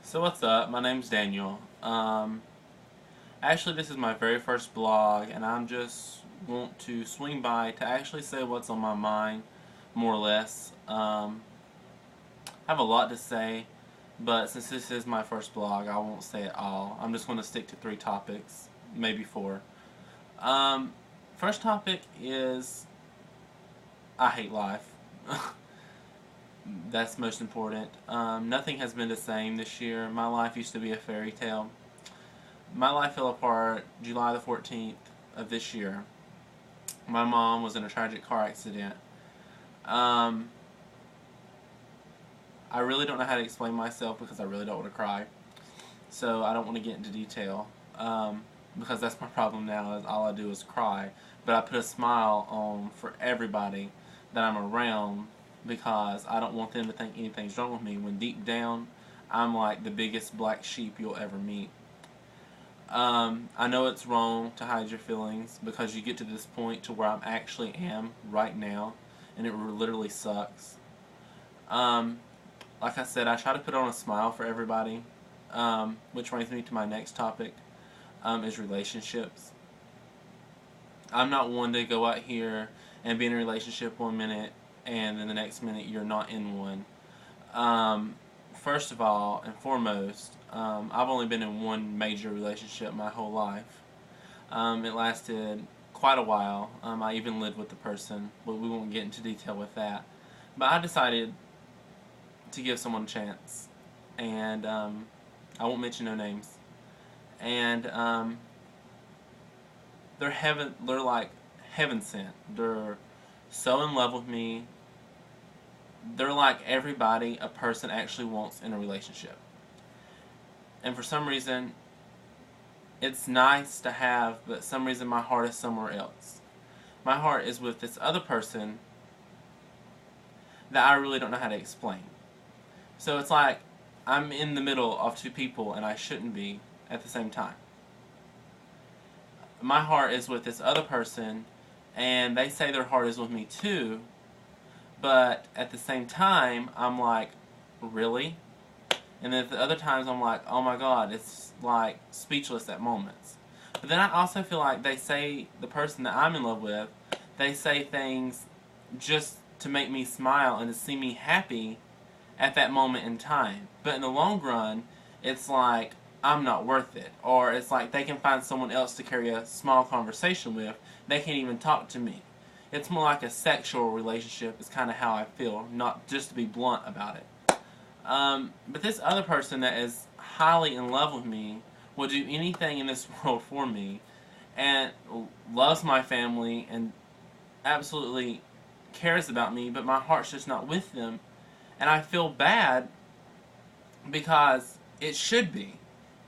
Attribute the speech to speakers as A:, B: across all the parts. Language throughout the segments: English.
A: So what's up? My name's Daniel. Actually, this is my very first blog, and I'm just want to swing by to actually say what's on my mind, more or less. I have a lot to say, but since this is my first blog, I won't say it all. I'm just going to stick to three topics, maybe four. Um, First topic is I hate life. That's most important. Nothing has been the same this year. My life used to be a fairy tale. My life fell apart July the 14th of this year. My mom was in a tragic car accident. Um, I really don't know how to explain myself because I really don't want to cry. So I don't want to get into detail because that's my problem now. Is all I do is cry. But I put a smile on for everybody that I'm around because I don't want them to think anything's wrong with me. When deep down, I'm like the biggest black sheep you'll ever meet. I know it's wrong to hide your feelings because you get to this point to where I actually am right now, and it literally sucks. Um, like I said, I try to put on a smile for everybody, which brings me to my next topic, is relationships. I'm not one to go out here and be in a relationship one minute and then the next minute you're not in one. Um, First of all and foremost, I've only been in one major relationship my whole life. It lasted quite a while. I even lived with the person, but we won't get into detail with that. But I decided to give someone a chance, and I won't mention no names. And they're like heaven sent. They're so in love with me. They're like everybody a person actually wants in a relationship. And for some reason, it's nice to have, but some reason my heart is somewhere else. My heart is with this other person that I really don't know how to explain. So it's like I'm in the middle of two people and I shouldn't be at the same time. My heart is with this other person and they say their heart is with me too, but at the same time I'm like, really? And then at the other times I'm like, oh my god, it's like speechless at moments. But then I also feel like they say, the person that I'm in love with, they say things just to make me smile and to see me happy at that moment in time. But in the long run, it's like I'm not worth it. Or it's like they can find someone else to carry a small conversation with. They can't even talk to me. It's more like a sexual relationship is kind of how I feel, not just to be blunt about it. But this other person that is highly in love with me will do anything in this world for me and loves my family and absolutely cares about me, but my heart's just not with them. And I feel bad because it should be,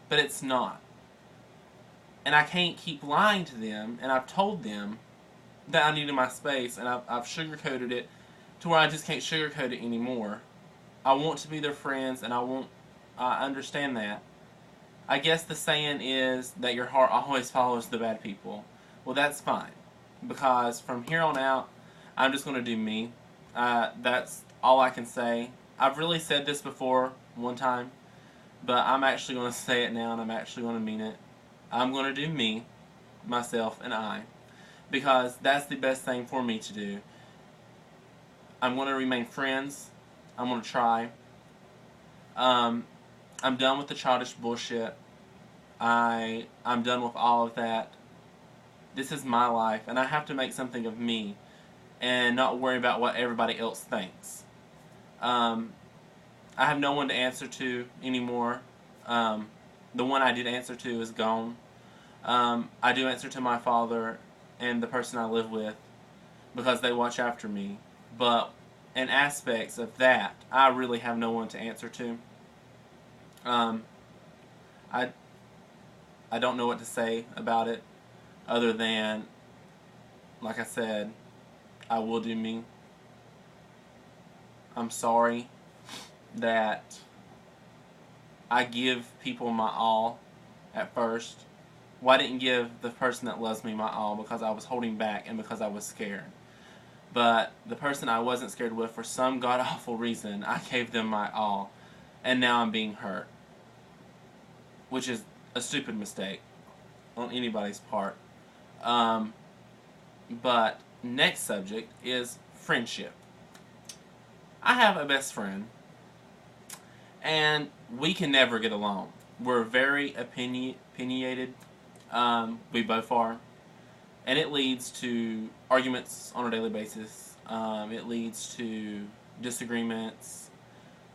A: but it's not. And I can't keep lying to them, and I've told them that I needed my space, and I've sugarcoated it to where I just can't sugarcoat it anymore. I want to be their friends, and I understand that. I guess the saying is that your heart always follows the bad people. Well, that's fine, because from here on out, I'm just going to do me. That's all I can say. I've really said this before one time, but I'm actually going to say it now, and I'm actually going to mean it. I'm going to do me, myself, and I, because that's the best thing for me to do. I'm going to remain friends. I'm going to try. Um, I'm done with the childish bullshit. I'm done with all of that. This is my life, and I have to make something of me, and not worry about what everybody else thinks. Um, I have no one to answer to anymore. The one I did answer to is gone. I do answer to my father and the person I live with because they watch after me. But in aspects of that, I really have no one to answer to. Um, I I don't know what to say about it other than, like I said, I will do me. I'm sorry that I give people my all at first. Well, I didn't give the person that loves me my all because I was holding back and because I was scared. But the person I wasn't scared with, for some god awful reason, I gave them my all. And now I'm being hurt. which is a stupid mistake on anybody's part. Um, but next subject is friendship. I have a best friend, and we can never get along. We're very opinionated. We both are. And it leads to arguments on a daily basis. It leads to disagreements.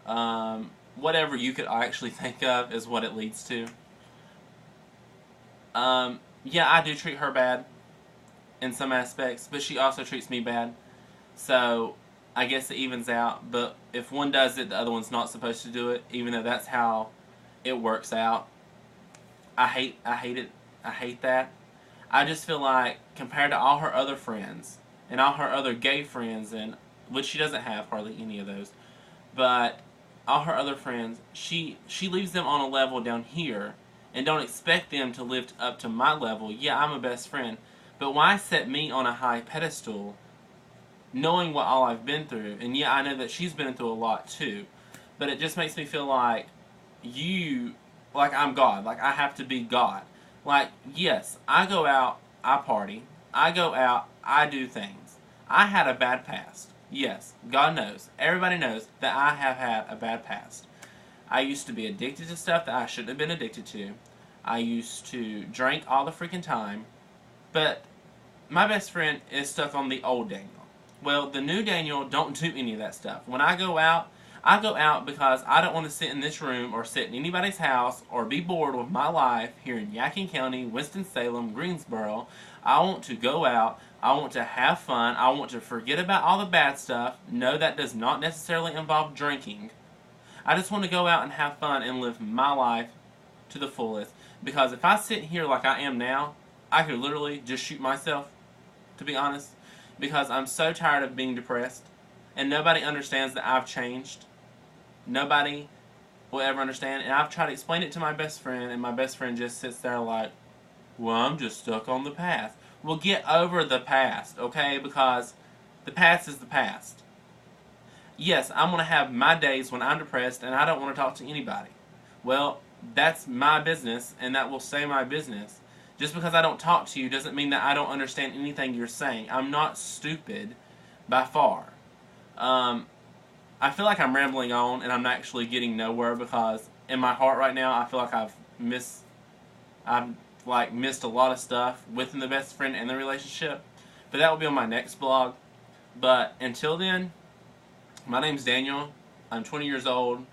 A: Whatever you could actually think of is what it leads to. Yeah, I do treat her bad in some aspects, but she also treats me bad. So I guess it evens out. But if one does it, the other one's not supposed to do it, even though that's how it works out. I hate it. I hate that. I just feel like compared to all her other friends and all her other gay friends, and which she doesn't have hardly any of those, but all her other friends, she leaves them on a level down here and don't expect them to live up to my level. Yeah, I'm a best friend, but why set me on a high pedestal knowing what all I've been through? And yeah, I know that she's been through a lot too, but it just makes me feel like like I'm God, like I have to be God. Like, yes, I go out, I party, I go out, I do things. I had a bad past. Yes, God knows. Everybody knows that I have had a bad past. I used to be addicted to stuff that I shouldn't have been addicted to. I used to drink all the freaking time. But my best friend is stuck on the old Daniel. Well, the new Daniel don't do any of that stuff. When I go out because I don't want to sit in this room or sit in anybody's house or be bored with my life here in Yadkin County, Winston-Salem, Greensboro. I want to go out. I want to have fun. I want to forget about all the bad stuff. No, that does not necessarily involve drinking. I just want to go out and have fun and live my life to the fullest. Because if I sit here like I am now, I could literally just shoot myself, to be honest. Because I'm so tired of being depressed. And nobody understands that I've changed. Nobody will ever understand. And I've tried to explain it to my best friend, and my best friend just sits there like, well, I'm just stuck on the past. Well, get over the past, okay? Because the past is the past. Yes, I'm going to have my days when I'm depressed and I don't want to talk to anybody. Well, that's my business, and that will stay my business. Just because I don't talk to you doesn't mean that I don't understand anything you're saying. I'm not stupid by far. I feel like I'm rambling on and I'm actually getting nowhere because in my heart right now I feel like I've missed a lot of stuff within the best friend and the relationship. But that will be on my next blog. But until then, my name's Daniel. I'm 20 years old.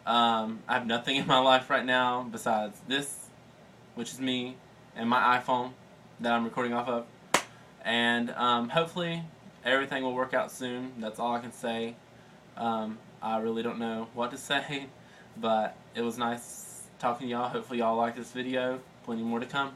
A: I have nothing in my life right now besides this, which is me, and my iPhone that I'm recording off of. And hopefully everything will work out soon. That's all I can say. I really don't know what to say, but it was nice talking to y'all. Hopefully y'all like this video. Plenty more to come.